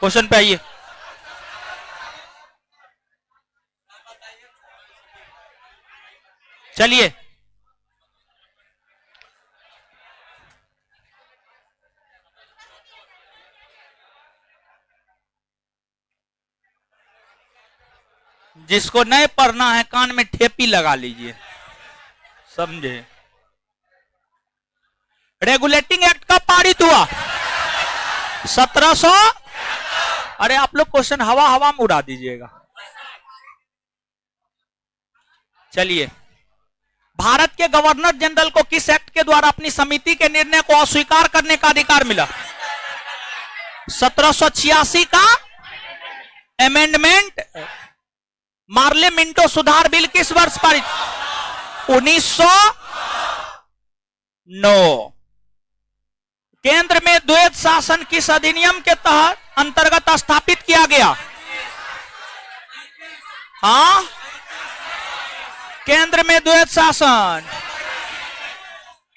Question पे आइए। चलिए, जिसको नहीं पढ़ना है कान में ठेपी लगा लीजिए, समझे। रेगुलेटिंग एक्ट कब पारित हुआ? 1700। अरे आप लोग क्वेश्चन हवा हवा में उड़ा दीजिएगा। चलिए, भारत के गवर्नर जनरल को किस एक्ट के द्वारा अपनी समिति के निर्णय को अस्वीकार करने का अधिकार मिला? 1786 का अमेंडमेंट। मार्ले मिंटो सुधार बिल किस वर्ष पारित? 1909। केंद्र में द्वैध शासन किस अधिनियम के तहत अंतर्गत स्थापित किया गया? हाँ, केंद्र में द्वैध शासन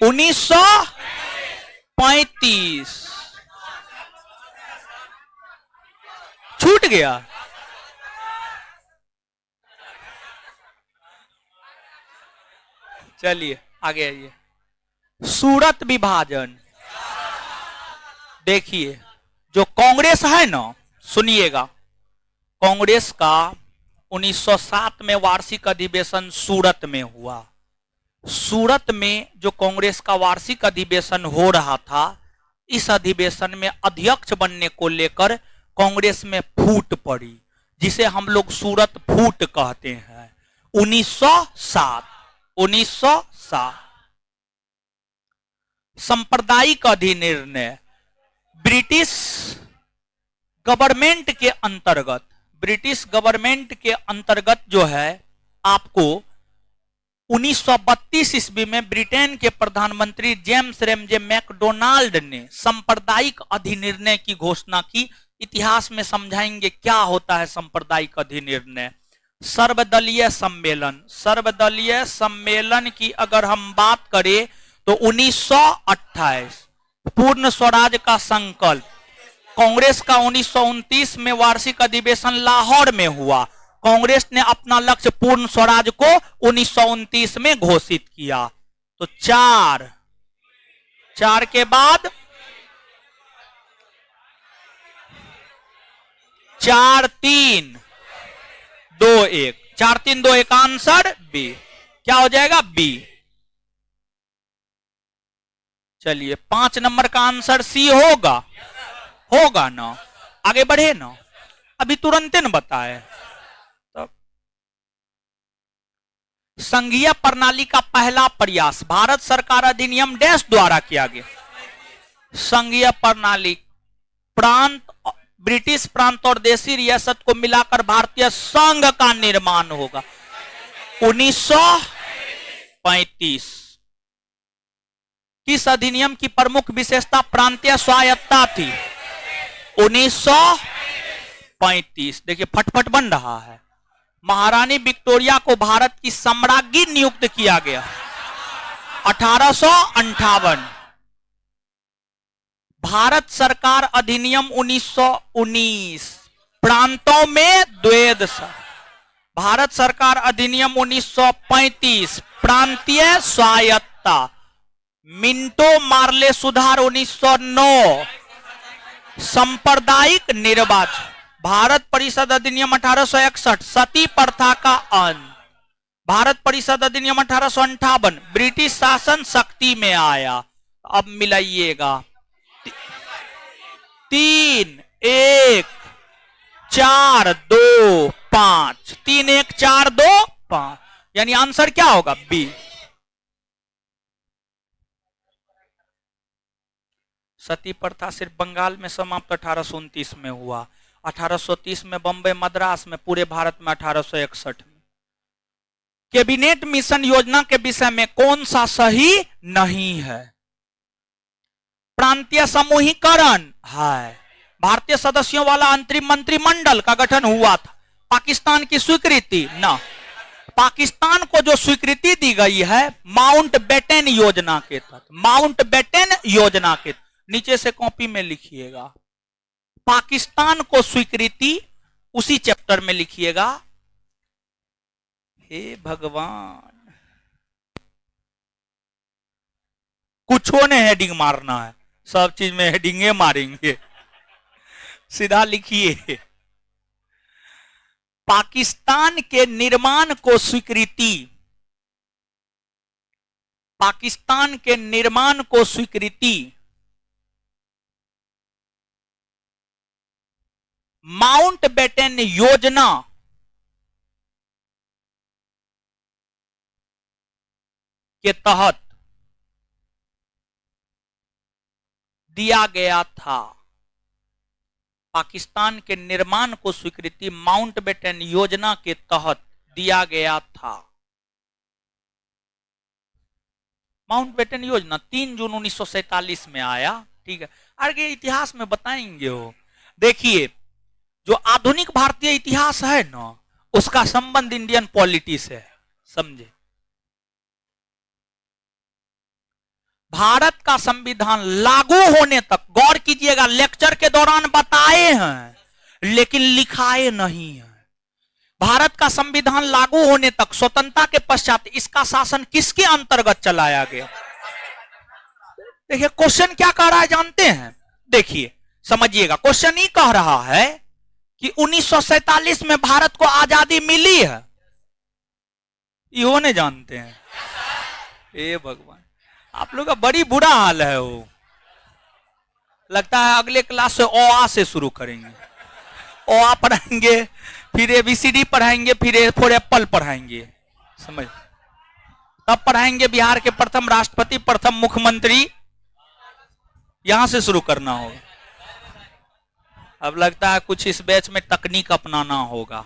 1935। छूट गया। चलिए आगे आइए। सूरत विभाजन। देखिए, जो कांग्रेस है ना, सुनिएगा, कांग्रेस का 1907 में वार्षिक अधिवेशन सूरत में हुआ। सूरत में जो कांग्रेस का वार्षिक अधिवेशन हो रहा था, इस अधिवेशन में अध्यक्ष बनने को लेकर कांग्रेस में फूट पड़ी, जिसे हम लोग सूरत फूट कहते हैं। 1907 सांप्रदायिक अधिनिर्णय। ब्रिटिश गवर्नमेंट के अंतर्गत जो है, आपको 1932 ईस्वी में ब्रिटेन के प्रधानमंत्री जेम्स रेमजे मैकडोनाल्ड ने सांप्रदायिक अधिनिर्णय की घोषणा की। इतिहास में समझाएंगे क्या होता है सांप्रदायिक अधिनिर्णय। सर्वदलीय सम्मेलन की अगर हम बात करें तो 1928 पूर्ण स्वराज का संकल्प। कांग्रेस का 1929 में वार्षिक अधिवेशन लाहौर में हुआ। कांग्रेस ने अपना लक्ष्य पूर्ण स्वराज को 1929 में घोषित किया। तो चार के बाद 4-3-2-1 4-3-2-1 आंसर बी। क्या हो जाएगा? बी। चलिए, 5 नंबर का आंसर सी होगा ना। आगे बढ़े ना, अभी तुरंत न बताए। तो संघीय प्रणाली का पहला प्रयास भारत सरकार अधिनियम डैश द्वारा किया गया। संघीय प्रणाली प्रांत, ब्रिटिश प्रांत और देशी रियासत को मिलाकर भारतीय संघ का निर्माण होगा। 1935। किस अधिनियम की प्रमुख विशेषता प्रांतीय स्वायत्तता थी? 1935। देखिए, फटफट बन रहा है। महारानी विक्टोरिया को भारत की सम्राज्ञी नियुक्त किया गया 1858। भारत सरकार अधिनियम 1919 प्रांतों में द्वैध। भारत सरकार अधिनियम 1935 प्रांतीय स्वायत्तता। मिंटो मार्ले सुधार 1909 सांप्रदायिक निर्वाचन। भारत परिषद अधिनियम 1861 सती प्रथा का अंत। भारत परिषद अधिनियम 1858 ब्रिटिश शासन शक्ति में आया। अब मिलाइएगा 3-1-4-2-5 3-1-4-2-5 यानी आंसर क्या होगा? बी। सती प्रथा सिर्फ बंगाल में समाप्त 1829 में हुआ। 1830 में बंबई मद्रास में, पूरे भारत में 1861 में। कैबिनेट मिशन योजना के विषय में कौन सा सही नहीं है? प्रांतीय समूहीकरण है। भारतीय सदस्यों वाला अंतरिम मंत्रिमंडल का गठन हुआ था। पाकिस्तान की स्वीकृति ना। पाकिस्तान को जो स्वीकृति दी गई है माउंटबेटन योजना के तहत। माउंटबेटन योजना के नीचे से कॉपी में लिखिएगा। पाकिस्तान को स्वीकृति, उसी चैप्टर में लिखिएगा। हे भगवान, कुछो ने हेडिंग मारना है, सब चीज में हेडिंगे मारेंगे। सीधा लिखिए, पाकिस्तान के निर्माण को स्वीकृति, पाकिस्तान के निर्माण को स्वीकृति माउंटबेटन योजना के तहत दिया गया था। पाकिस्तान के निर्माण को स्वीकृति माउंटबेटन योजना के तहत दिया गया था। माउंटबेटन योजना 3 जून 1947 में आया। ठीक है, आगे इतिहास में बताएंगे हो। देखिए, जो आधुनिक भारतीय इतिहास है ना, उसका संबंध इंडियन पॉलिटी से है, समझे। भारत का संविधान लागू होने तक, गौर कीजिएगा, लेक्चर के दौरान बताए हैं लेकिन लिखाए नहीं है। भारत का संविधान लागू होने तक, स्वतंत्रता के पश्चात इसका शासन किसके अंतर्गत चलाया गया? देखिए क्वेश्चन क्या कह रहा है जानते हैं? देखिए समझिएगा, क्वेश्चन ही कह रहा है कि 1947 में भारत को आजादी मिली है। यो नहीं जानते हैं? हे भगवान, आप लोग का बड़ी बुरा हाल है। वो लगता है अगले क्लास से ओ आ से शुरू करेंगे। ओ आ पढ़ाएंगे, फिर ABCD पढ़ाएंगे, फिर A फॉर एप्पल पढ़ाएंगे, समझ। तब पढ़ाएंगे बिहार के प्रथम राष्ट्रपति, प्रथम मुख्यमंत्री, यहां से शुरू करना होगा। अब लगता है कुछ इस बैच में तकनीक अपनाना होगा।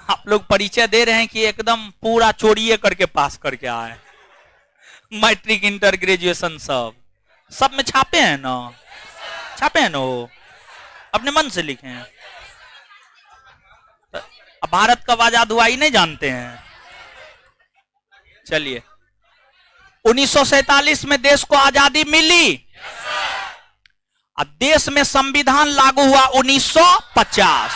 आप लोग परिचय दे रहे हैं कि एकदम पूरा चोरिए करके पास करके आए, मैट्रिक, इंटर, ग्रेजुएशन सब में छापे हैं ना, छापे हैं ना, वो अपने मन से लिखे हैं। अब भारत कब आजाद हुआ ही नहीं जानते हैं। चलिए, 1947 में देश को आजादी मिली। अब देश में संविधान लागू हुआ 1950।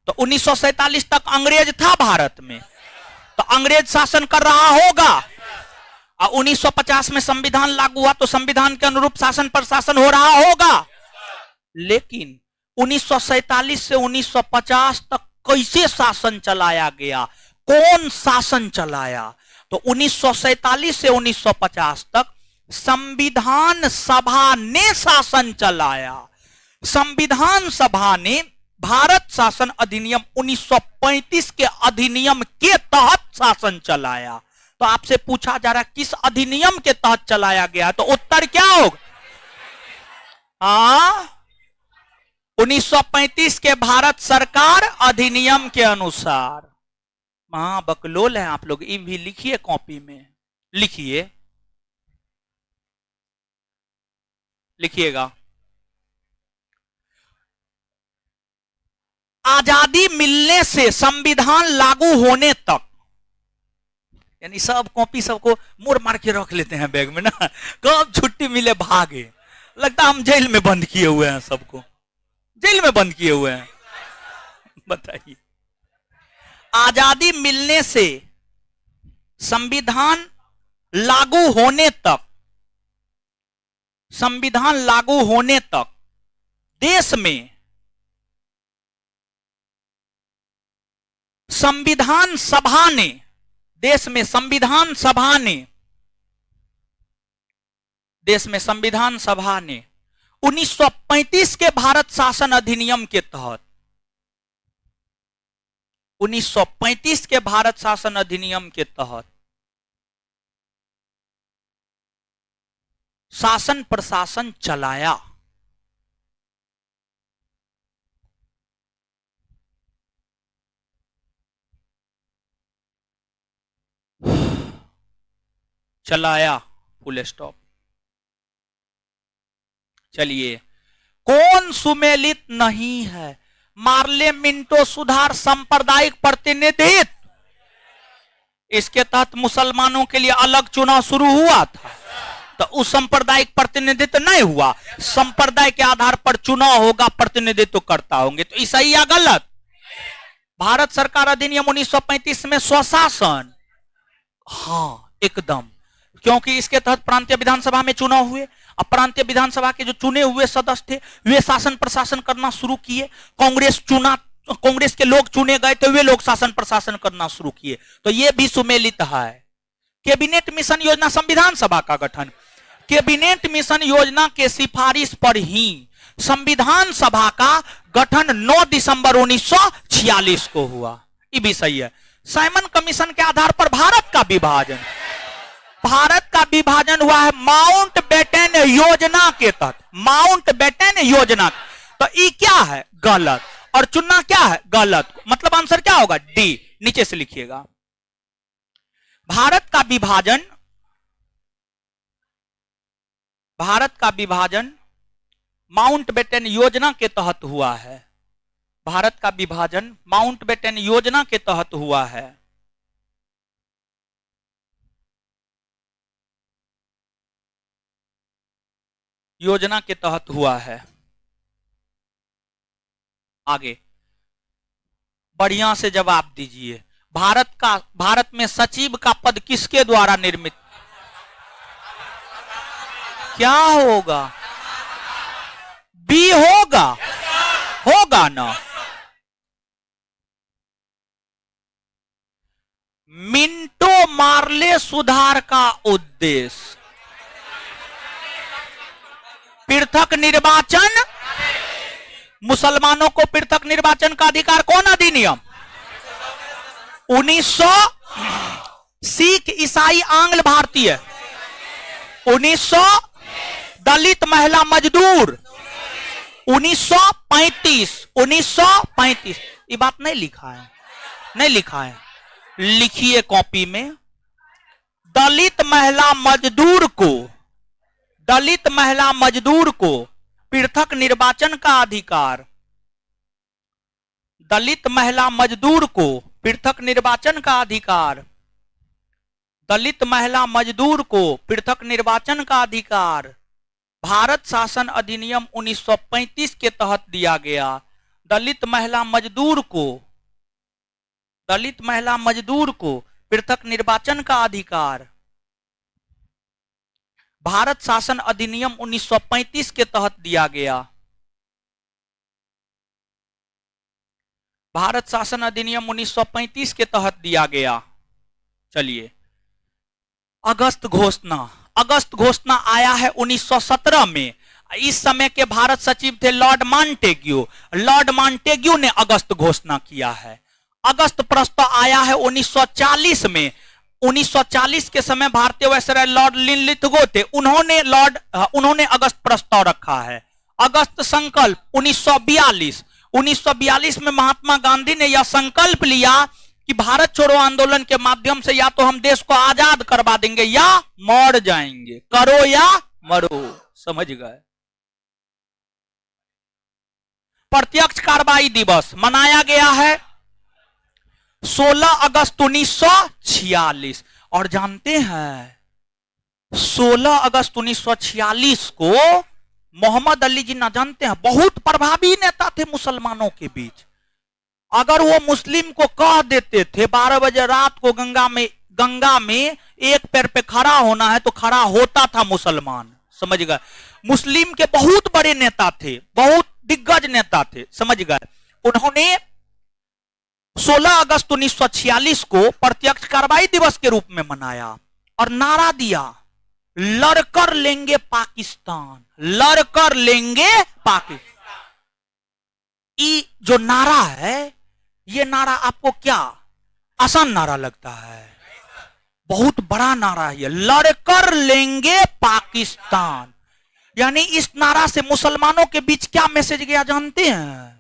तो 1947 तक अंग्रेज था भारत में, तो अंग्रेज शासन कर रहा होगा। और 1950 में संविधान लागू हुआ तो संविधान के अनुरूप शासन प्रशासन हो रहा होगा। लेकिन 1947 से 1950 तक कैसे शासन चलाया गया, कौन शासन चलाया? तो 1947 से 1950 तक संविधान सभा ने शासन चलाया। संविधान सभा ने भारत शासन अधिनियम 1935 के अधिनियम के तहत शासन चलाया। तो आपसे पूछा जा रहा है किस अधिनियम के तहत चलाया गया, तो उत्तर क्या होगा? 1935 के भारत सरकार अधिनियम के अनुसार। बकलोल है आप लोग, ये भी लिखिए, कॉपी में लिखिए, लिखिएगा। आजादी मिलने से संविधान लागू होने तक, यानी सब कॉपी सबको मोड़ मार के रख लेते हैं बैग में ना, कब छुट्टी मिले भागे। लगता हम जेल में बंद किए हुए हैं, सबको जेल में बंद किए हुए हैं। बताइए, आजादी मिलने से संविधान लागू होने तक, संविधान लागू होने तक देश में संविधान सभा ने, देश में संविधान सभा ने, देश में संविधान सभा ने 1935 के भारत शासन अधिनियम के तहत, 1935 के भारत शासन अधिनियम के तहत शासन प्रशासन चलाया। चलाया, फुल स्टॉप। चलिए, कौन सुमेलित नहीं है? मार्ले मिंटो सुधार सांप्रदायिक प्रतिनिधित्व, इसके तहत मुसलमानों के लिए अलग चुनाव शुरू हुआ था। तो उस सांप्रदायिक प्रतिनिधित्व नहीं हुआ। संप्रदाय के आधार पर चुनाव होगा, प्रतिनिधित्व करता होंगे, तो सही या गलत? भारत सरकार अधिनियम 1935 में स्वशासन, हाँ एकदम, क्योंकि इसके तहत प्रांतीय विधानसभा में चुनाव हुए। अब प्रांतीय विधानसभा के जो चुने हुए सदस्य थे वे शासन प्रशासन करना शुरू किए। कांग्रेस के लोग चुने गए तो वे लोग शासन प्रशासन करना शुरू किए, तो ये भी सुमेलित है। कैबिनेट मिशन योजना, संविधान सभा का गठन, कैबिनेट मिशन योजना के सिफारिश पर ही संविधान सभा का गठन 9 दिसंबर 1946 को हुआ। ये भी सही है। साइमन कमीशन के आधार पर भारत का विभाजन हुआ है माउंटबेटन योजना के तहत। माउंटबेटन योजना, तो ये क्या है? गलत। और चुनना क्या है? गलत। मतलब आंसर क्या होगा? डी। नीचे से लिखिएगा। भारत का विभाजन माउंटबेटन योजना के तहत हुआ है। भारत का विभाजन माउंटबेटन योजना के तहत हुआ है। योजना के तहत हुआ है। आगे बढ़िया से जवाब दीजिए। भारत में सचिव का पद किसके द्वारा निर्मित? क्या होगा? बी होगा, होगा ना। मिंटो मार्ले सुधार का उद्देश्य पृथक निर्वाचन, मुसलमानों को पृथक निर्वाचन का अधिकार। कौन अधिनियम? 1900। सिख, ईसाई, आंग्ल, भारतीय 1900। दलित, महिला, मजदूर 1935। 1935। ये बात नहीं लिखा है, नहीं लिखा है, लिखिए कॉपी में। दलित महिला मजदूर को पृथक निर्वाचन का अधिकार। दलित महिला मजदूर को पृथक निर्वाचन का अधिकार। दलित महिला मजदूर को पृथक निर्वाचन का अधिकार भारत शासन अधिनियम 1935 के तहत दिया गया। दलित महिला मजदूर को पृथक निर्वाचन का अधिकार भारत शासन अधिनियम 1935 के तहत दिया गया। भारत शासन अधिनियम 1935 के तहत दिया गया। चलिए, अगस्त घोषणा आया है 1917 में। इस समय के भारत सचिव थे लॉर्ड मॉन्टेग्यू ने अगस्त घोषणा किया है। अगस्त प्रस्ताव आया है 1940 में। 1940 के समय भारतीय वायसराय लॉर्ड लिनलिथगो थे, उन्होंने अगस्त प्रस्ताव रखा है। अगस्त संकल्प 1942 में महात्मा गांधी ने यह संकल्प लिया कि भारत छोड़ो आंदोलन के माध्यम से या तो हम देश को आजाद करवा देंगे या मर जाएंगे, करो या मरो। समझ गए? प्रत्यक्ष कार्रवाई दिवस मनाया गया है 16 अगस्त 1946। और जानते हैं 16 अगस्त 1946 को मोहम्मद अली जिन्ना, जानते हैं, बहुत प्रभावी नेता थे मुसलमानों के बीच। अगर वो मुस्लिम को कह देते थे 12 बजे रात को गंगा में एक पैर पे खड़ा होना है तो खड़ा होता था मुसलमान। समझ गए? मुस्लिम के बहुत बड़े नेता थे, बहुत दिग्गज नेता थे। समझ गए? उन्होंने 16 अगस्त 1946 को प्रत्यक्ष कार्रवाई दिवस के रूप में मनाया और नारा दिया, लड़कर लेंगे पाकिस्तान, लड़कर लेंगे पाकिस्तान। ये जो नारा है, ये नारा आपको क्या आसान नारा लगता है? बहुत बड़ा नारा है, लड़कर लेंगे पाकिस्तान। यानी इस नारा से मुसलमानों के बीच क्या मैसेज गया जानते हैं?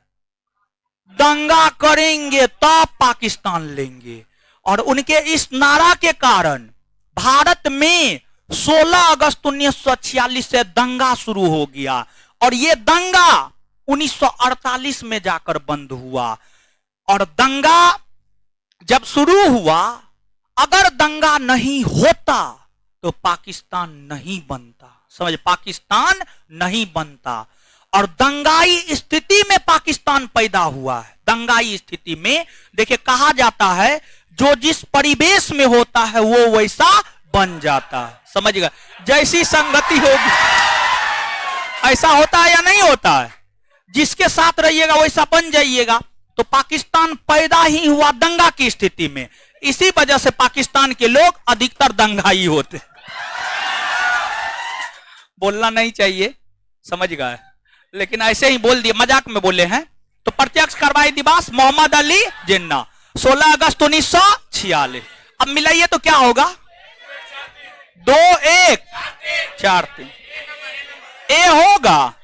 दंगा करेंगे तब पाकिस्तान लेंगे। और उनके इस नारा के कारण भारत में 16 अगस्त 1946 से दंगा शुरू हो गया और यह दंगा 1948 में जाकर बंद हुआ। और दंगा जब शुरू हुआ, अगर दंगा नहीं होता तो पाकिस्तान नहीं बनता। समझ, पाकिस्तान नहीं बनता। और दंगाई स्थिति में पाकिस्तान पैदा हुआ है। दंगाई स्थिति में देखिए कहा जाता है जो जिस परिवेश में होता है वो वैसा बन जाता है। समझिएगा, जैसी संगति होगी ऐसा होता है या नहीं होता है, जिसके साथ रहिएगा वैसा बन जाइएगा। तो पाकिस्तान पैदा ही हुआ दंगा की स्थिति में, इसी वजह से पाकिस्तान के लोग अधिकतर दंगाई होते। बोलना नहीं चाहिए, समझ गए, लेकिन ऐसे ही बोल दिए, मजाक में बोले हैं। तो प्रत्यक्ष कार्रवाई दिवस मोहम्मद अली जिन्ना 16 अगस्त 1946। अब मिलाइए तो क्या होगा, 2 1 4 3 ए होगा